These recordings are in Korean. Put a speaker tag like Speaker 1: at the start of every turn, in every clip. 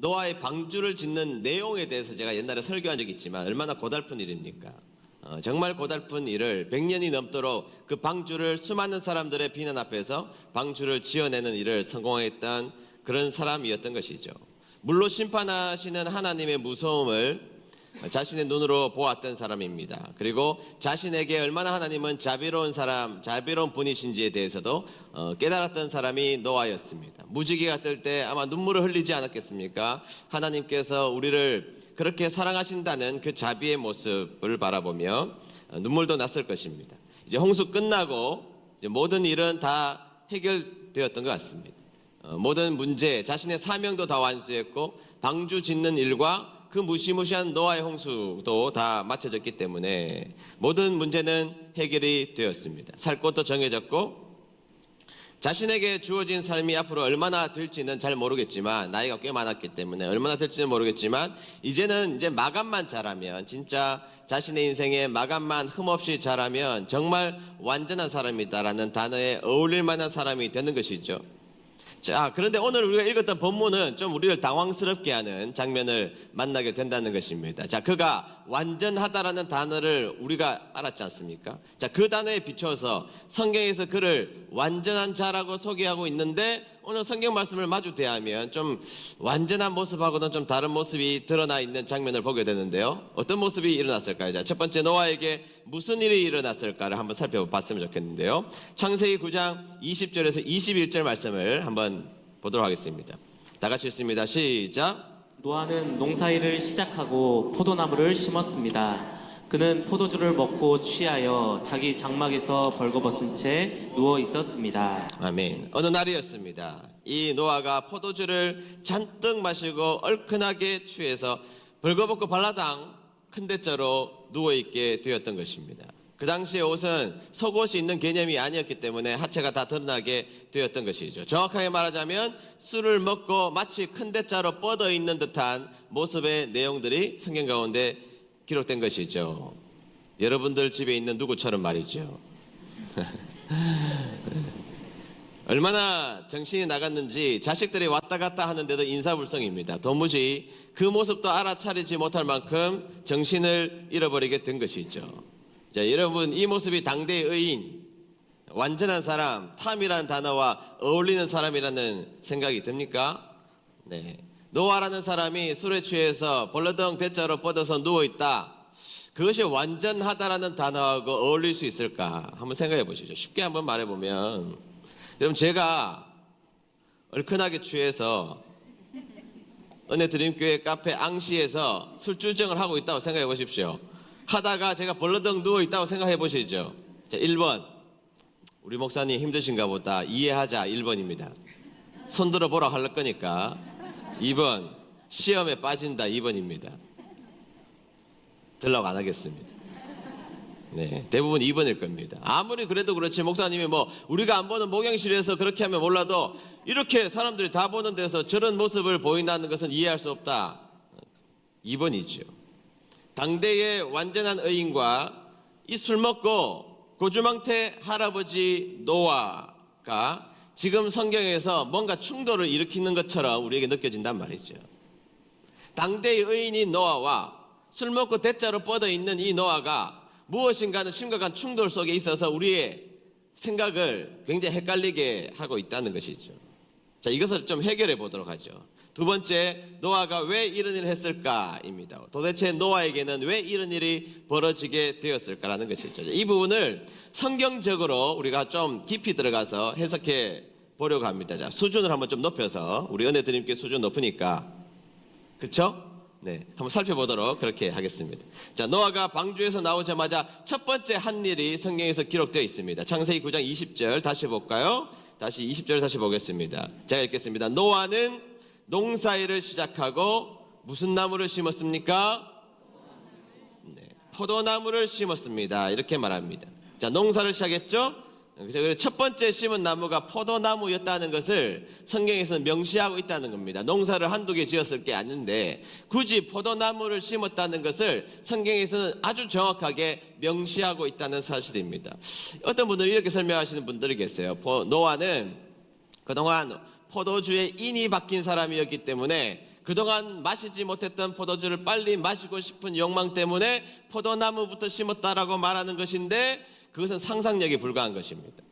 Speaker 1: 노아의 방주를 짓는 내용에 대해서 제가 옛날에 설교한 적이 있지만 얼마나 고달픈 일입니까? 정말 고달픈 일을 100년이 넘도록 그 방주를 수많은 사람들의 비난 앞에서 방주를 지어내는 일을 성공했던 그런 사람이었던 것이죠. 물로 심판하시는 하나님의 무서움을 자신의 눈으로 보았던 사람입니다. 그리고 자신에게 얼마나 하나님은 자비로운 분이신지에 대해서도 깨달았던 사람이 노아였습니다. 무지개가 뜰 때 아마 눈물을 흘리지 않았겠습니까? 하나님께서 우리를 그렇게 사랑하신다는 그 자비의 모습을 바라보며 눈물도 났을 것입니다. 이제 홍수 끝나고 이제 모든 일은 다 해결되었던 것 같습니다. 모든 문제, 자신의 사명도 다 완수했고 방주 짓는 일과 그 무시무시한 노아의 홍수도 다 마쳐졌기 때문에 모든 문제는 해결이 되었습니다. 살 곳도 정해졌고 자신에게 주어진 삶이 앞으로 얼마나 될지는 잘 모르겠지만, 나이가 꽤 많았기 때문에 얼마나 될지는 모르겠지만 이제는 이제 마감만 잘하면, 진짜 자신의 인생에 마감만 흠없이 잘하면 정말 완전한 사람이다라는 단어에 어울릴 만한 사람이 되는 것이죠. 자, 그런데 오늘 우리가 읽었던 본문은 좀 우리를 당황스럽게 하는 장면을 만나게 된다는 것입니다. 자, 그가 완전하다라는 단어를 우리가 알았지 않습니까? 자, 그 단어에 비춰서 성경에서 그를 완전한 자라고 소개하고 있는데, 오늘 성경 말씀을 마주 대하면 좀 완전한 모습하고는 좀 다른 모습이 드러나 있는 장면을 보게 되는데요. 어떤 모습이 일어났을까요? 자, 첫 번째, 노아에게 무슨 일이 일어났을까를 한번 살펴봤으면 좋겠는데요. 창세기 9장 20절에서 21절 말씀을 한번 보도록 하겠습니다. 다 같이 읽습니다. 시작.
Speaker 2: 노아는 농사일을 시작하고 포도나무를 심었습니다. 그는 포도주를 먹고 취하여 자기 장막에서 벌거벗은 채 누워 있었습니다.
Speaker 1: 아멘. 어느 날이었습니다. 이 노아가 포도주를 잔뜩 마시고 얼큰하게 취해서 벌거벗고 발라당 큰 대자로 누워있게 되었던 것입니다. 그 당시의 옷은 속옷이 있는 개념이 아니었기 때문에 하체가 다 드러나게 되었던 것이죠. 정확하게 말하자면 술을 먹고 마치 큰 대자로 뻗어 있는 듯한 모습의 내용들이 성경 가운데 기록된 것이죠. 여러분들 집에 있는 누구처럼 말이죠. 얼마나 정신이 나갔는지 자식들이 왔다 갔다 하는데도 인사불성입니다. 도무지 그 모습도 알아차리지 못할 만큼 정신을 잃어버리게 된 것이죠. 자, 여러분, 이 모습이 당대의 의인, 완전한 사람, 탐이라는 단어와 어울리는 사람이라는 생각이 듭니까? 네. 노아라는 사람이 술에 취해서 벌러덩 대자로 뻗어서 누워있다. 그것이 완전하다라는 단어하고 어울릴 수 있을까? 한번 생각해 보시죠. 쉽게 한번 말해보면, 여러분, 제가 얼큰하게 취해서 은혜드림교회 카페 앙시에서 술주정을 하고 있다고 생각해 보십시오. 하다가 제가 벌러덩 누워있다고 생각해 보시죠. 자, 1번. 우리 목사님 힘드신가 보다. 이해하자. 1번입니다. 손들어 보라 할 거니까. 2번, 시험에 빠진다. 2번입니다. 들라고 안 하겠습니다. 네, 대부분 2번일 겁니다. 아무리 그래도 그렇지, 목사님이 우리가 안 보는 목양실에서 그렇게 하면 몰라도 이렇게 사람들이 다 보는 데서 저런 모습을 보인다는 것은 이해할 수 없다. 2번이죠. 당대의 완전한 의인과 이 술 먹고 고주망태 할아버지 노아가 지금 성경에서 뭔가 충돌을 일으키는 것처럼 우리에게 느껴진단 말이죠. 당대의 의인인 노아와 술 먹고 대자로 뻗어 있는 이 노아가 무엇인가는 심각한 충돌 속에 있어서 우리의 생각을 굉장히 헷갈리게 하고 있다는 것이죠. 자, 이것을 좀 해결해 보도록 하죠. 두 번째, 노아가 왜 이런 일을 했을까입니다. 도대체 노아에게는 왜 이런 일이 벌어지게 되었을까라는 것이죠. 이 부분을 성경적으로 우리가 좀 깊이 들어가서 해석해 보려고 합니다. 자, 수준을 한번 좀 높여서, 우리 은혜드림께 수준 높으니까, 그쵸? 네, 한번 살펴보도록 그렇게 하겠습니다. 자, 노아가 방주에서 나오자마자 첫 번째 한 일이 성경에서 기록되어 있습니다. 창세기 9장 20절 다시 볼까요? 다시 20절 다시 보겠습니다. 제가 읽겠습니다. 노아는 농사일을 시작하고 무슨 나무를 심었습니까? 네, 포도나무를 심었습니다. 이렇게 말합니다. 자, 농사를 시작했죠? 그래서 첫 번째 심은 나무가 포도나무였다는 것을 성경에서는 명시하고 있다는 겁니다. 농사를 한두 개 지었을 게 아닌데 굳이 포도나무를 심었다는 것을 성경에서는 아주 정확하게 명시하고 있다는 사실입니다. 어떤 분들이 이렇게 설명하시는 분들이 계세요. 노아는 그동안 포도주의 인이 바뀐 사람이었기 때문에 그동안 마시지 못했던 포도주를 빨리 마시고 싶은 욕망 때문에 포도나무부터 심었다라고 말하는 것인데 그것은 상상력에 불과한 것입니다.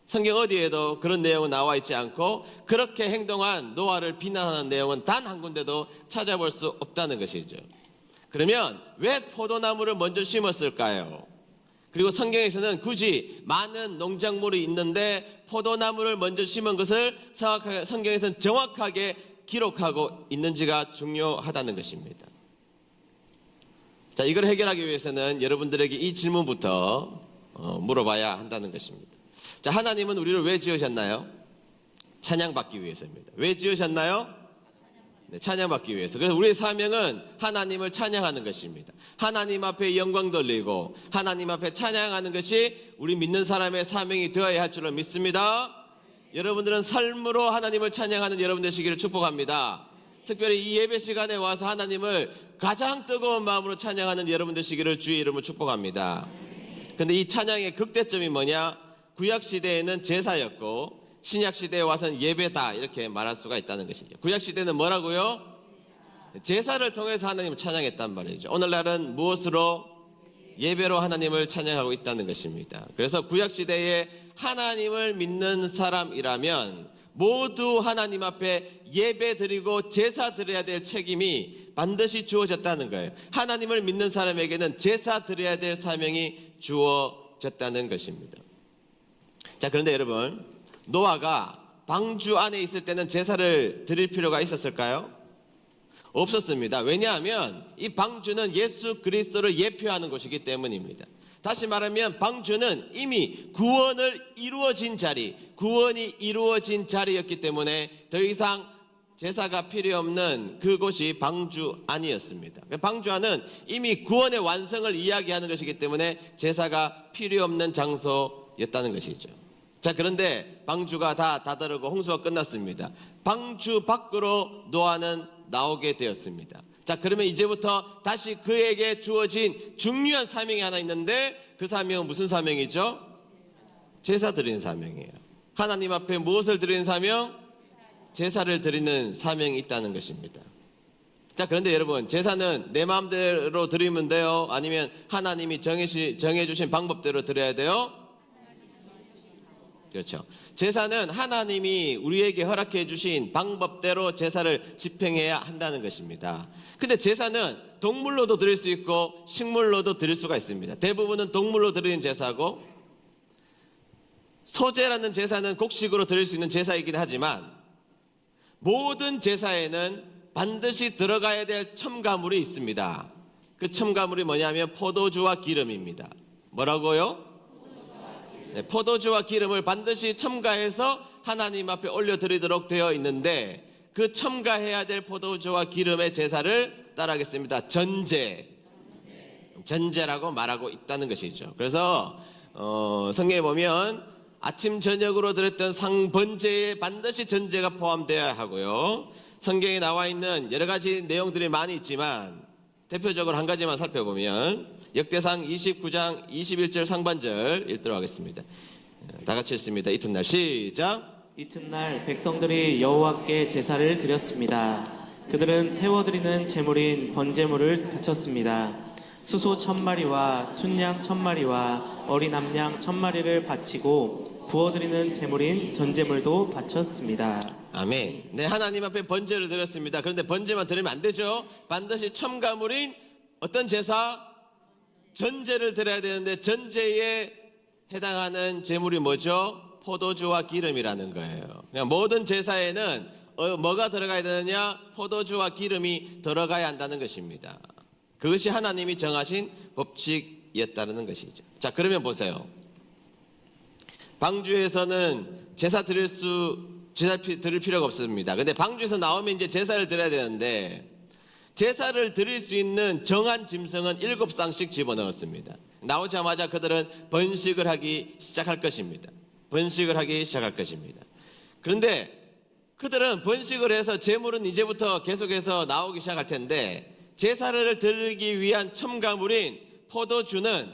Speaker 1: 성경 어디에도 그런 내용은 나와 있지 않고 그렇게 행동한 노아를 비난하는 내용은 단 한 군데도 찾아볼 수 없다는 것이죠. 그러면 왜 포도나무를 먼저 심었을까요? 그리고 성경에서는 굳이 많은 농작물이 있는데 포도나무를 먼저 심은 것을 성경에서는 정확하게 기록하고 있는지가 중요하다는 것입니다. 자, 이걸 해결하기 위해서는 여러분들에게 이 질문부터 물어봐야 한다는 것입니다. 자, 하나님은 우리를 왜 지으셨나요? 찬양받기 위해서입니다. 왜 지으셨나요? 네, 찬양받기 위해서. 그래서 우리의 사명은 하나님을 찬양하는 것입니다. 하나님 앞에 영광 돌리고 하나님 앞에 찬양하는 것이 우리 믿는 사람의 사명이 되어야 할 줄로 믿습니다. 여러분들은 삶으로 하나님을 찬양하는 여러분 되시기를 축복합니다. 특별히 이 예배 시간에 와서 하나님을 가장 뜨거운 마음으로 찬양하는 여러분 되시기를 주의 이름으로 축복합니다. 그런데 이 찬양의 극대점이 뭐냐? 구약 시대에는 제사였고 신약 시대에 와서는 예배다 이렇게 말할 수가 있다는 것이죠. 구약 시대는 뭐라고요? 제사를 통해서 하나님을 찬양했단 말이죠. 오늘날은 무엇으로? 예배로 하나님을 찬양하고 있다는 것입니다. 그래서 구약 시대에 하나님을 믿는 사람이라면 모두 하나님 앞에 예배 드리고 제사 드려야 될 책임이 반드시 주어졌다는 거예요. 하나님을 믿는 사람에게는 제사 드려야 될 사명이 주어졌다는 것입니다. 자, 그런데 여러분, 노아가 방주 안에 있을 때는 제사를 드릴 필요가 있었을까요? 없었습니다. 왜냐하면 이 방주는 예수 그리스도를 예표하는 곳이기 때문입니다. 다시 말하면 방주는 이미 구원이 이루어진 자리였기 때문에 더 이상 제사가 필요 없는 그곳이 방주 안이었습니다. 방주 안은 이미 구원의 완성을 이야기하는 것이기 때문에 제사가 필요 없는 장소였다는 것이죠. 자, 그런데 방주가 다 다다르고 홍수가 끝났습니다. 방주 밖으로 노아는 나오게 되었습니다. 자, 그러면 이제부터 다시 그에게 주어진 중요한 사명이 하나 있는데 그 사명은 무슨 사명이죠? 제사 드리는 사명이에요. 하나님 앞에 무엇을 드리는 사명? 제사를 드리는 사명이 있다는 것입니다. 자, 그런데 여러분, 제사는 내 마음대로 드리면 돼요? 아니면 하나님이 정해주신 방법대로 드려야 돼요? 그렇죠. 제사는 하나님이 우리에게 허락해 주신 방법대로 제사를 집행해야 한다는 것입니다. 근데 제사는 동물로도 드릴 수 있고 식물로도 드릴 수가 있습니다. 대부분은 동물로 드리는 제사고 소제라는 제사는 곡식으로 드릴 수 있는 제사이긴 하지만 모든 제사에는 반드시 들어가야 될 첨가물이 있습니다. 그 첨가물이 뭐냐면 포도주와 기름입니다. 뭐라고요? 네, 포도주와 기름을 반드시 첨가해서 하나님 앞에 올려드리도록 되어 있는데 그 첨가해야 될 포도주와 기름의 제사를 따라하겠습니다. 전제라고 말하고 있다는 것이죠. 그래서 성경에 보면 아침 저녁으로 드렸던 상번제에 반드시 전제가 포함되어야 하고요. 성경에 나와 있는 여러 가지 내용들이 많이 있지만 대표적으로 한 가지만 살펴보면 역대상 29장 21절 상반절 읽도록 하겠습니다. 다 같이 읽습니다. 이튿날 시작.
Speaker 2: 이튿날 백성들이 여호와께 제사를 드렸습니다. 그들은 태워드리는 제물인 번제물을 바쳤습니다. 수소 1000마리와 순양 1000마리와 어린 암양 1000마리를 바치고 부어드리는 제물인 전제물도 바쳤습니다.
Speaker 1: 아멘. 네, 하나님 앞에 번제를 드렸습니다. 그런데 번제만 드리면 안 되죠. 반드시 첨가물인 어떤 제사? 전제를 드려야 되는데 전제에 해당하는 제물이 뭐죠? 포도주와 기름이라는 거예요. 그냥 모든 제사에는 뭐가 들어가야 되느냐? 포도주와 기름이 들어가야 한다는 것입니다. 그것이 하나님이 정하신 법칙이었다는 것이죠. 자, 그러면 보세요. 방주에서는 제사 드릴 필요가 없습니다. 근데 방주에서 나오면 이제 제사를 드려야 되는데 제사를 드릴 수 있는 정한 짐승은 7쌍씩 집어넣었습니다. 나오자마자 그들은 번식을 하기 시작할 것입니다. 그런데 그들은 번식을 해서 제물은 이제부터 계속해서 나오기 시작할 텐데 제사를 드리기 위한 첨가물인 포도주는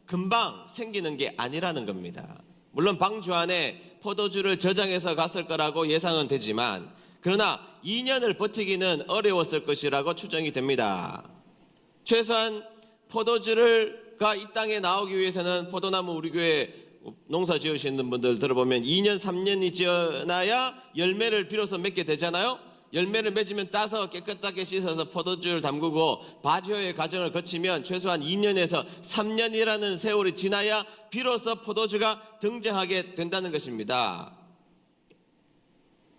Speaker 1: 금방 생기는 게 아니라는 겁니다. 물론 방주 안에 포도주를 저장해서 갔을 거라고 예상은 되지만 그러나 2년을 버티기는 어려웠을 것이라고 추정이 됩니다. 최소한 포도주가 이 땅에 나오기 위해서는 포도나무 우리 교회 농사 지으시는 분들 들어보면 2년 3년이 지나야 열매를 비로소 맺게 되잖아요. 열매를 맺으면 따서 깨끗하게 씻어서 포도주를 담그고 발효의 과정을 거치면 최소한 2년에서 3년이라는 세월이 지나야 비로소 포도주가 등장하게 된다는 것입니다.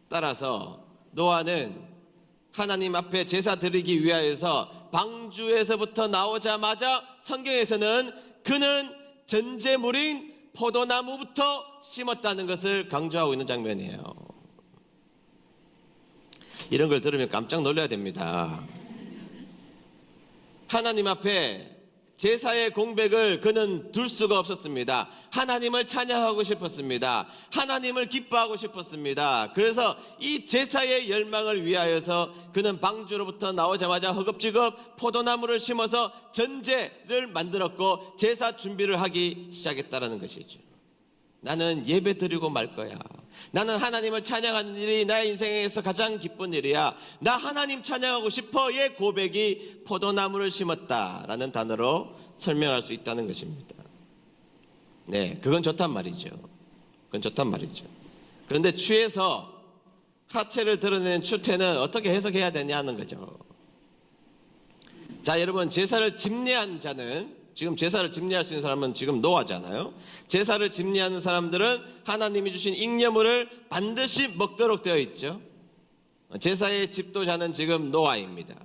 Speaker 1: 따라서 노아는 하나님 앞에 제사 드리기 위하여서 방주에서부터 나오자마자 성경에서는 그는 전제물인 포도나무부터 심었다는 것을 강조하고 있는 장면이에요. 이런 걸 들으면 깜짝 놀라야 됩니다. 하나님 앞에 제사의 공백을 그는 둘 수가 없었습니다. 하나님을 찬양하고 싶었습니다. 하나님을 기뻐하고 싶었습니다. 그래서 이 제사의 열망을 위하여서 그는 방주로부터 나오자마자 허겁지겁 포도나무를 심어서 전제를 만들었고 제사 준비를 하기 시작했다는 것이죠. 나는 예배 드리고 말 거야. 나는 하나님을 찬양하는 일이 나의 인생에서 가장 기쁜 일이야. 나 하나님 찬양하고 싶어의 고백이 포도나무를 심었다라는 단어로 설명할 수 있다는 것입니다. 네, 그건 좋단 말이죠. 그건 좋단 말이죠. 그런데 취해서 하체를 드러내는 추태는 어떻게 해석해야 되냐는 거죠. 자, 여러분, 제사를 집례한 자는, 지금 제사를 집례할 수 있는 사람은 지금 노아잖아요. 제사를 집례하는 사람들은 하나님이 주신 잉여물을 반드시 먹도록 되어 있죠. 제사의 집도자는 지금 노아입니다.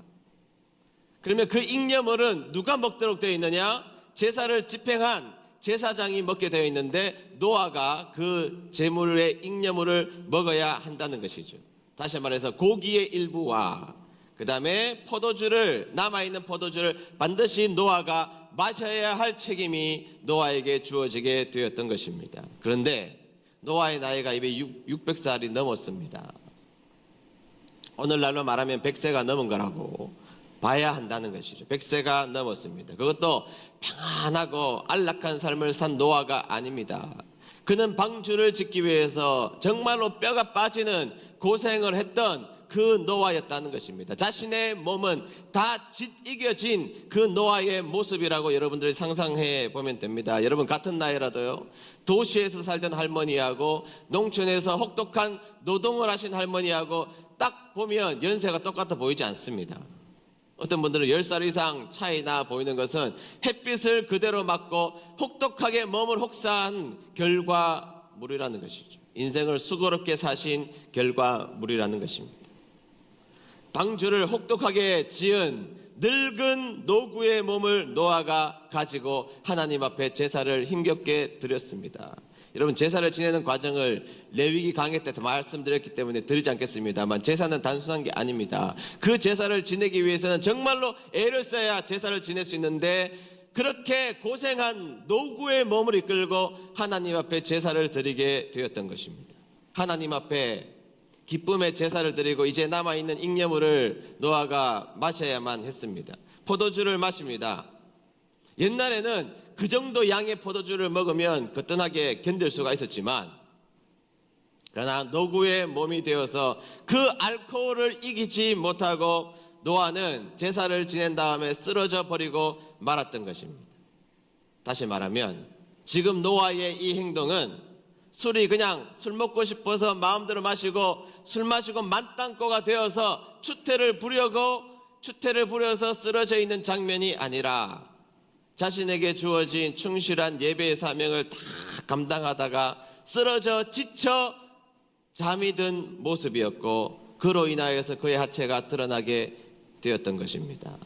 Speaker 1: 그러면 그 잉여물은 누가 먹도록 되어 있느냐? 제사를 집행한 제사장이 먹게 되어 있는데 노아가 그 제물의 잉여물을 먹어야 한다는 것이죠. 다시 말해서 고기의 일부와 그 다음에 포도주를, 남아있는 포도주를 반드시 노아가 마셔야 할 책임이 노아에게 주어지게 되었던 것입니다. 그런데 노아의 나이가 이미 600살이 넘었습니다. 오늘날로 말하면 100세가 넘은 거라고 봐야 한다는 것이죠. 100세가 넘었습니다. 그것도 평안하고 안락한 삶을 산 노아가 아닙니다. 그는 방주를 짓기 위해서 정말로 뼈가 빠지는 고생을 했던 그 노아였다는 것입니다. 자신의 몸은 다 이겨진 그 노아의 모습이라고 여러분들이 상상해 보면 됩니다. 여러분, 같은 나이라도요, 도시에서 살던 할머니하고 농촌에서 혹독한 노동을 하신 할머니하고 딱 보면 연세가 똑같아 보이지 않습니다. 어떤 분들은 10살 이상 차이나 보이는 것은 햇빛을 그대로 맞고 혹독하게 몸을 혹사한 결과물이라는 것이죠. 인생을 수고롭게 사신 결과물이라는 것입니다. 방주를 혹독하게 지은 늙은 노구의 몸을 노아가 가지고 하나님 앞에 제사를 힘겹게 드렸습니다. 여러분, 제사를 지내는 과정을 레위기 강해 때 말씀드렸기 때문에 드리지 않겠습니다만 제사는 단순한 게 아닙니다. 그 제사를 지내기 위해서는 정말로 애를 써야 제사를 지낼 수 있는데 그렇게 고생한 노구의 몸을 이끌고 하나님 앞에 제사를 드리게 되었던 것입니다. 하나님 앞에 기쁨의 제사를 드리고 이제 남아있는 잉여물을 노아가 마셔야만 했습니다. 포도주를 마십니다. 옛날에는 그 정도 양의 포도주를 먹으면 거뜬하게 견딜 수가 있었지만 그러나 노구의 몸이 되어서 그 알코올을 이기지 못하고 노아는 제사를 지낸 다음에 쓰러져 버리고 말았던 것입니다. 다시 말하면 지금 노아의 이 행동은 술이 그냥 술 먹고 싶어서 마음대로 마시고 술 마시고 만땅꼬가 되어서 추태를 부려서 쓰러져 있는 장면이 아니라 자신에게 주어진 충실한 예배의 사명을 다 감당하다가 쓰러져 지쳐 잠이 든 모습이었고 그로 인하여서 그의 하체가 드러나게 되었던 것입니다.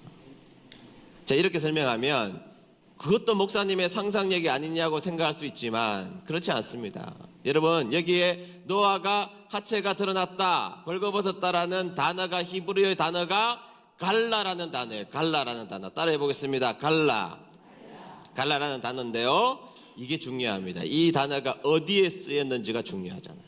Speaker 1: 자, 이렇게 설명하면 그것도 목사님의 상상력이 아니냐고 생각할 수 있지만 그렇지 않습니다. 여러분, 여기에 노아가 하체가 드러났다, 벌거벗었다라는 단어가 히브리어의 단어가 갈라라는 단어예요. 갈라라는 단어 따라해 보겠습니다. 갈라라는 단어인데요, 이게 중요합니다. 이 단어가 어디에 쓰였는지가 중요하잖아요.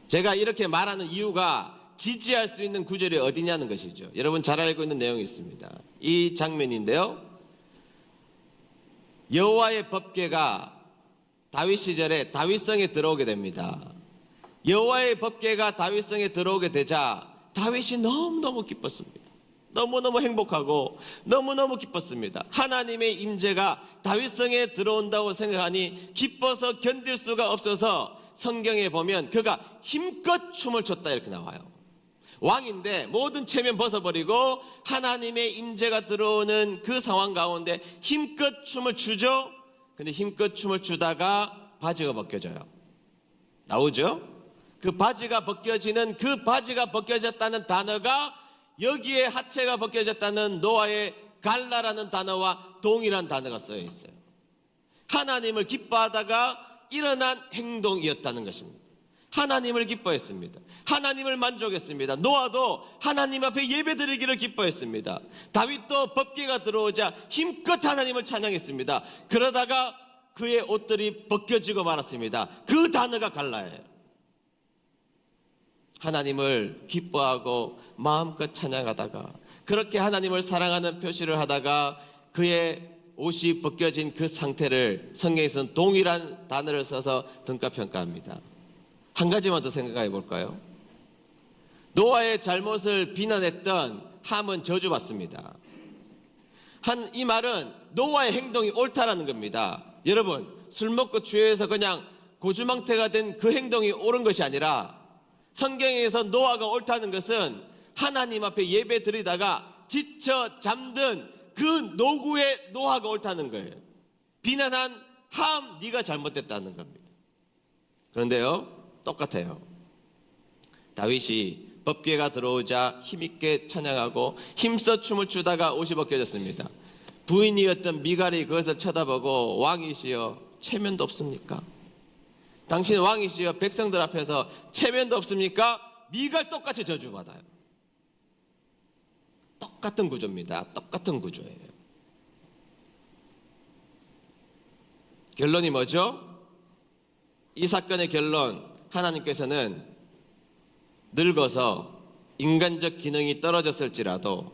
Speaker 1: 제가 이렇게 말하는 이유가 지지할 수 있는 구절이 어디냐는 것이죠. 여러분 잘 알고 있는 내용이 있습니다. 이 장면인데요, 여호와의 법궤가 다윗 시절에 다윗성에 들어오게 됩니다. 여호와의 법궤가 다윗성에 들어오게 되자 다윗이 너무너무 기뻤습니다. 너무너무 행복하고 너무너무 기뻤습니다. 하나님의 임재가 다윗성에 들어온다고 생각하니 기뻐서 견딜 수가 없어서 성경에 보면 그가 힘껏 춤을 췄다 이렇게 나와요. 왕인데 모든 체면 벗어버리고 하나님의 임재가 들어오는 그 상황 가운데 힘껏 춤을 추죠. 근데 힘껏 춤을 추다가 바지가 벗겨져요. 나오죠? 그 바지가 벗겨지는, 그 바지가 벗겨졌다는 단어가 여기에 하체가 벗겨졌다는 노아의 갈라라는 단어와 동일한 단어가 쓰여 있어요. 하나님을 기뻐하다가 일어난 행동이었다는 것입니다. 하나님을 기뻐했습니다. 하나님을 만족했습니다. 노아도 하나님 앞에 예배드리기를 기뻐했습니다. 다윗도 법궤가 들어오자 힘껏 하나님을 찬양했습니다. 그러다가 그의 옷들이 벗겨지고 말았습니다. 그 단어가 갈라예요. 하나님을 기뻐하고 마음껏 찬양하다가, 그렇게 하나님을 사랑하는 표시를 하다가 그의 옷이 벗겨진 그 상태를 성경에서는 동일한 단어를 써서 등가평가합니다. 한 가지만 더 생각해 볼까요? 노아의 잘못을 비난했던 함은 저주받습니다. 이 말은 노아의 행동이 옳다라는 겁니다. 여러분, 술 먹고 취해서 그냥 고주망태가 된 그 행동이 옳은 것이 아니라, 성경에서 노아가 옳다는 것은 하나님 앞에 예배 드리다가 지쳐 잠든 그 노구의 노아가 옳다는 거예요. 비난한 함, 네가 잘못됐다는 겁니다. 그런데요, 똑같아요. 다윗이 법궤가 들어오자 힘있게 찬양하고 힘써 춤을 추다가 옷이 벗겨졌습니다. 부인이었던 미갈이 그것을 쳐다보고, 왕이시여 체면도 없습니까? 당신 왕이시여 백성들 앞에서 체면도 없습니까? 미갈 똑같이 저주받아요. 똑같은 구조입니다. 똑같은 구조예요. 결론이 뭐죠? 이 사건의 결론, 하나님께서는 늙어서 인간적 기능이 떨어졌을지라도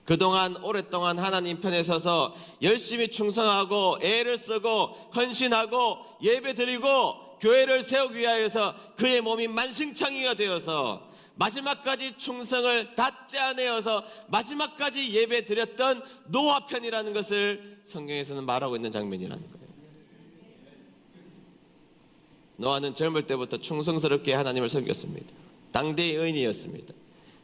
Speaker 1: 그동안 오랫동안 하나님 편에 서서 열심히 충성하고 애를 쓰고 헌신하고 예배드리고 교회를 세우기 위하여서 그의 몸이 만신창이가 되어서 마지막까지 충성을 다 짜내어서 마지막까지 예배드렸던 노아 편이라는 것을 성경에서는 말하고 있는 장면이라는 거예요. 노아는 젊을 때부터 충성스럽게 하나님을 섬겼습니다. 당대의 의인이었습니다.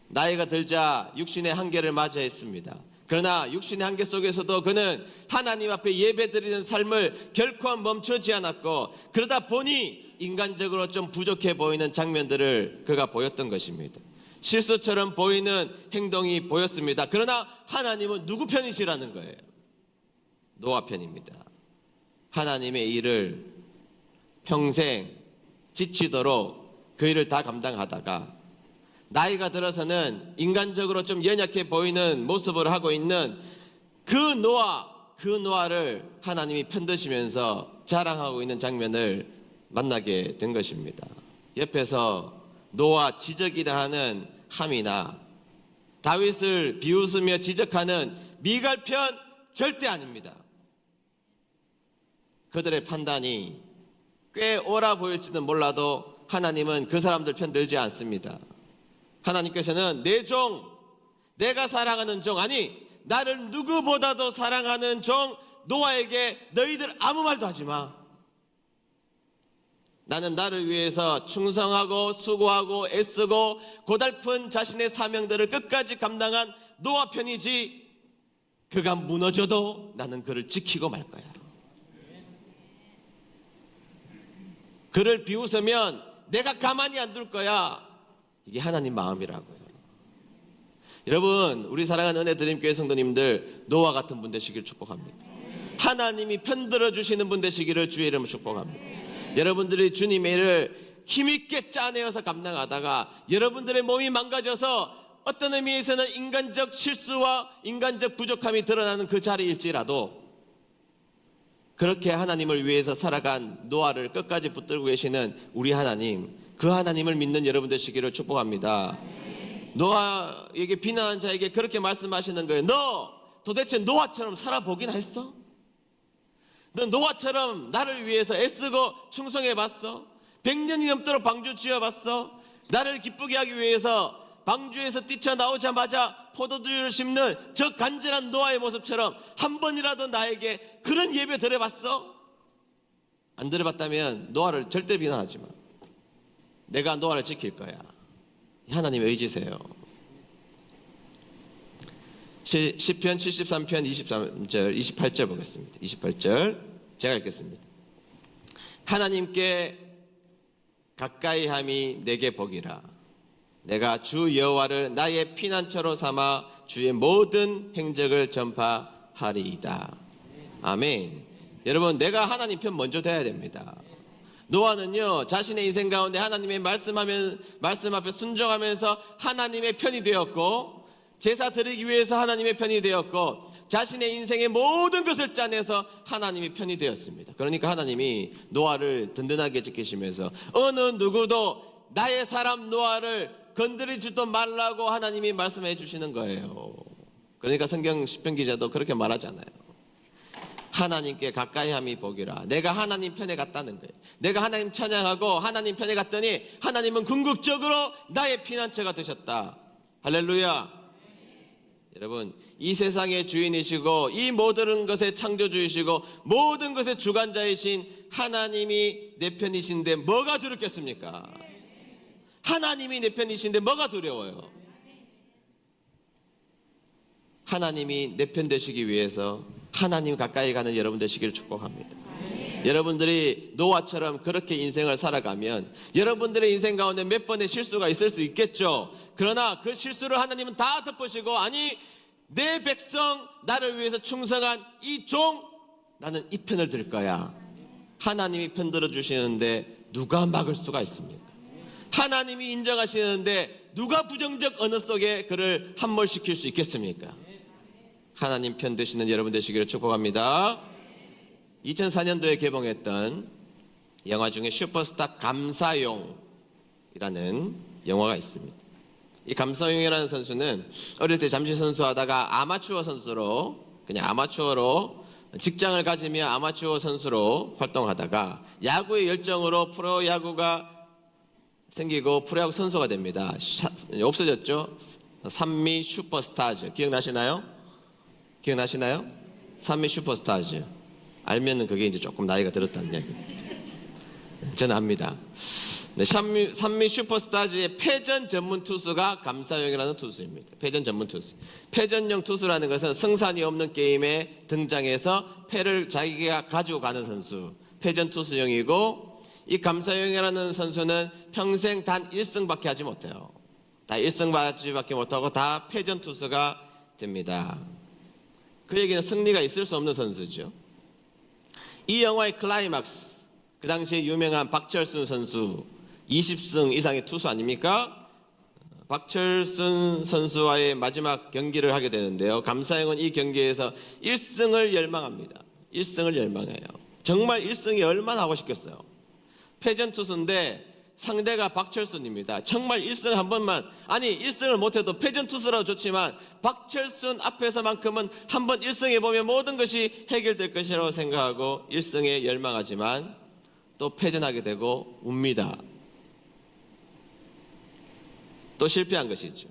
Speaker 1: 나이가 들자 육신의 한계를 맞이했습니다. 그러나 육신의 한계 속에서도 그는 하나님 앞에 예배드리는 삶을 결코 멈추지 않았고, 그러다 보니 인간적으로 좀 부족해 보이는 장면들을 그가 보였던 것입니다. 실수처럼 보이는 행동이 보였습니다. 그러나 하나님은 누구 편이시라는 거예요? 노아 편입니다. 하나님의 일을 평생 지치도록 그 일을 다 감당하다가 나이가 들어서는 인간적으로 좀 연약해 보이는 모습을 하고 있는 그 노아를 하나님이 편드시면서 자랑하고 있는 장면을 만나게 된 것입니다. 옆에서 노아 지적이라 하는 함이나 다윗을 비웃으며 지적하는 미갈 편 절대 아닙니다. 그들의 판단이 꽤 옳아 보일지는 몰라도 하나님은 그 사람들 편 들지 않습니다. 하나님께서는 내 종, 내가 사랑하는 종, 아니 나를 누구보다도 사랑하는 종 노아에게 너희들 아무 말도 하지 마. 나는 나를 위해서 충성하고 수고하고 애쓰고 고달픈 자신의 사명들을 끝까지 감당한 노아 편이지, 그가 무너져도 나는 그를 지키고 말 거야. 그를 비웃으면 내가 가만히 안 둘 거야. 이게 하나님 마음이라고요. 여러분, 우리 사랑하는 은혜드림교회 성도님들, 노아 같은 분 되시길 축복합니다. 하나님이 편들어 주시는 분 되시기를 주의 이름으로 축복합니다. 여러분들이 주님의 일을 힘있게 짜내어서 감당하다가 여러분들의 몸이 망가져서 어떤 의미에서는 인간적 실수와 인간적 부족함이 드러나는 그 자리일지라도 그렇게 하나님을 위해서 살아간 노아를 끝까지 붙들고 계시는 우리 하나님, 그 하나님을 믿는 여러분 되시기를 축복합니다. 노아에게 비난한 자에게 그렇게 말씀하시는 거예요. 너 도대체 노아처럼 살아보긴 했어? 너 노아처럼 나를 위해서 애쓰고 충성해봤어? 100년이 넘도록 방주 지어봤어? 나를 기쁘게 하기 위해서 방주에서 뛰쳐나오자마자 포도주를 심는 저 간절한 노아의 모습처럼 한 번이라도 나에게 그런 예배 드려봤어? 안 들어봤다면 노아를 절대 비난하지 마. 내가 노아를 지킬 거야. 하나님 의지세요. 시편 73편 23절 28절 보겠습니다. 28절 제가 읽겠습니다. 하나님께 가까이함이 내게 복이라. 내가 주 여호와를 나의 피난처로 삼아 주의 모든 행적을 전파하리이다. 아멘. 여러분, 내가 하나님 편 먼저 돼야 됩니다. 노아는요, 자신의 인생 가운데 하나님의 말씀 앞에 순종하면서 하나님의 편이 되었고, 제사 드리기 위해서 하나님의 편이 되었고, 자신의 인생의 모든 것을 짜내서 하나님의 편이 되었습니다. 그러니까 하나님이 노아를 든든하게 지키시면서 어느 누구도 나의 사람 노아를 건드리지도 말라고 하나님이 말씀해 주시는 거예요. 그러니까 성경 시편 기자도 그렇게 말하잖아요. 하나님께 가까이함이 복이라. 내가 하나님 편에 갔다는 거예요. 내가 하나님 찬양하고 하나님 편에 갔더니 하나님은 궁극적으로 나의 피난처가 되셨다. 할렐루야. 여러분, 이 세상의 주인이시고 이 모든 것의 창조주이시고 모든 것의 주관자이신 하나님이 내 편이신데 뭐가 두렵겠습니까? 하나님이 내 편이신데 뭐가 두려워요? 하나님이 내 편 되시기 위해서 하나님 가까이 가는 여러분 되시기를 축복합니다. 여러분들이 노아처럼 그렇게 인생을 살아가면 여러분들의 인생 가운데 몇 번의 실수가 있을 수 있겠죠. 그러나 그 실수를 하나님은 다 덮으시고, 아니, 내 백성 나를 위해서 충성한 이 종, 나는 이 편을 들 거야. 하나님이 편 들어주시는데 누가 막을 수가 있습니까? 하나님이 인정하시는데 누가 부정적 언어 속에 그를 함몰시킬 수 있겠습니까? 하나님 편 되시는 여러분 되시기를 축복합니다. 2004년도에 개봉했던 영화 중에 슈퍼스타 감사용이라는 영화가 있습니다. 이 감사용이라는 선수는 어릴 때 잠시 선수하다가 아마추어 선수로, 그냥 아마추어로 직장을 가지며 아마추어 선수로 활동하다가 야구의 열정으로 프로야구가 생기고 프로야구 선수가 됩니다. 없어졌죠? 산미 슈퍼스타즈 기억나시나요? 산미 슈퍼스타즈. 알면은 그게 이제 조금 나이가 들었다는 얘기. 저는 압니다. 네, 산미 슈퍼스타즈의 패전 전문 투수가 감사용이라는 투수입니다. 패전 전문 투수. 패전용 투수라는 것은 승산이 없는 게임에 등장해서 패를 자기가 가지고 가는 선수. 패전 투수용이고, 이 감사용이라는 선수는 평생 단 1승밖에 하지 못해요. 다 1승밖에 못하고 다 패전 투수가 됩니다. 그에게는 승리가 있을 수 없는 선수죠. 이 영화의 클라이막스, 그 당시에 유명한 박철순 선수 20승 이상의 투수 아닙니까? 박철순 선수와의 마지막 경기를 하게 되는데요, 감사형은 이 경기에서 1승을 열망합니다. 1승을 열망해요. 정말 1승이 얼마나 하고 싶겠어요. 패전 투수인데 상대가 박철순입니다. 정말 1승 한 번만, 아니 1승을 못해도 패전 투수라도 좋지만 박철순 앞에서만큼은 한번 1승 해보면 모든 것이 해결될 것이라고 생각하고 1승에 열망하지만 또 패전하게 되고 웁니다. 또 실패한 것이죠.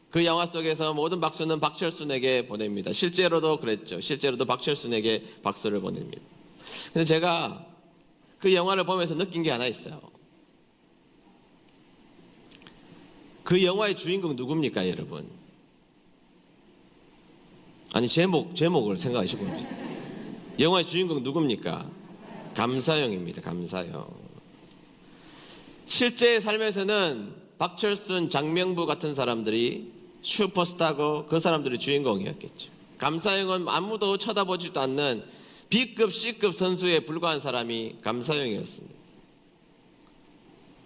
Speaker 1: 그 영화 속에서 모든 박수는 박철순에게 보냅니다. 실제로도 그랬죠. 실제로도 박철순에게 박수를 보냅니다. 근데 제가 그 영화를 보면서 느낀 게 하나 있어요. 그 영화의 주인공 누굽니까, 여러분? 아니, 제목을 생각하시고. 영화의 주인공 누굽니까? 감사용입니다. 감사용. 실제 삶에서는 박철순, 장명부 같은 사람들이 슈퍼스타고 그 사람들이 주인공이었겠죠. 감사용은 아무도 쳐다보지도 않는 B급, C급 선수에 불과한 사람이 감사용이었습니다.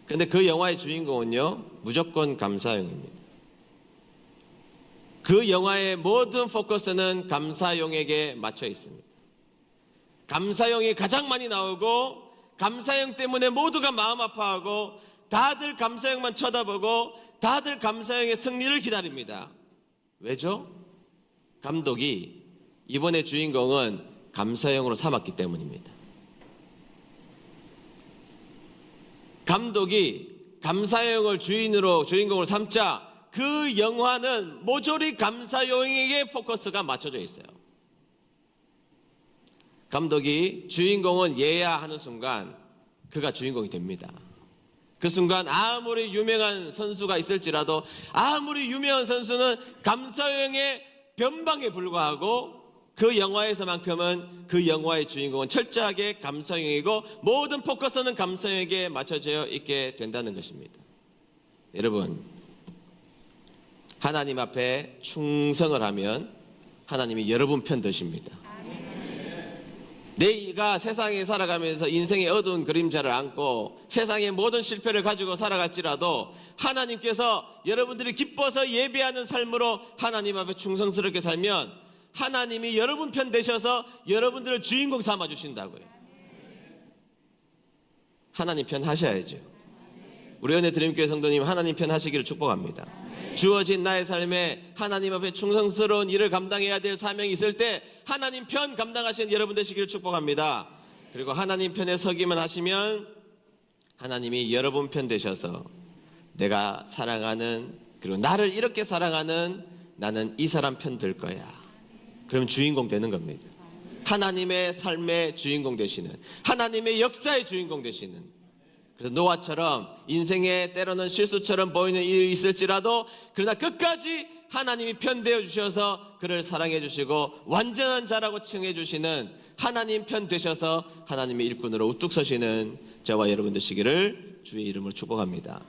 Speaker 1: 그런데 그 영화의 주인공은요, 무조건 감사용입니다. 그 영화의 모든 포커스는 감사용에게 맞춰 있습니다. 감사용이 가장 많이 나오고, 감사용 때문에 모두가 마음 아파하고, 다들 감사용만 쳐다보고, 다들 감사용의 승리를 기다립니다. 왜죠? 감독이 이번의 주인공은 감사용으로 삼았기 때문입니다. 감독이 감사용을 주인공을 삼자 그 영화는 모조리 감사용에게 포커스가 맞춰져 있어요. 감독이 주인공은 얘야 하는 순간 그가 주인공이 됩니다. 그 순간 아무리 유명한 선수가 있을지라도 아무리 유명한 선수는 감사용의 변방에 불과하고 그 영화에서만큼은 그 영화의 주인공은 철저하게 감사용이고 모든 포커스는 감사용에게 맞춰져 있게 된다는 것입니다. 여러분, 하나님 앞에 충성을 하면 하나님이 여러분 편 드십니다. 내가 세상에 살아가면서 인생의 어두운 그림자를 안고 세상의 모든 실패를 가지고 살아갈지라도 하나님께서 여러분들이 기뻐서 예배하는 삶으로 하나님 앞에 충성스럽게 살면 하나님이 여러분 편 되셔서 여러분들을 주인공 삼아 주신다고요. 하나님 편 하셔야죠. 우리 은혜드림교회 성도님 하나님 편 하시기를 축복합니다. 주어진 나의 삶에 하나님 앞에 충성스러운 일을 감당해야 될 사명이 있을 때 하나님 편 감당하시는 여러분 되시기를 축복합니다. 그리고 하나님 편에 서기만 하시면 하나님이 여러분 편 되셔서 내가 사랑하는, 그리고 나를 이렇게 사랑하는 나는 이 사람 편 들 거야. 그럼 주인공 되는 겁니다. 하나님의 삶의 주인공 되시는, 하나님의 역사의 주인공 되시는. 그래서 노아처럼 인생에 때로는 실수처럼 보이는 일이 있을지라도 그러나 끝까지 하나님이 편되어 주셔서 그를 사랑해 주시고 완전한 자라고 칭해 주시는 하나님 편 되셔서 하나님의 일꾼으로 우뚝 서시는 저와 여러분 되시기를 주의 이름으로 축복합니다.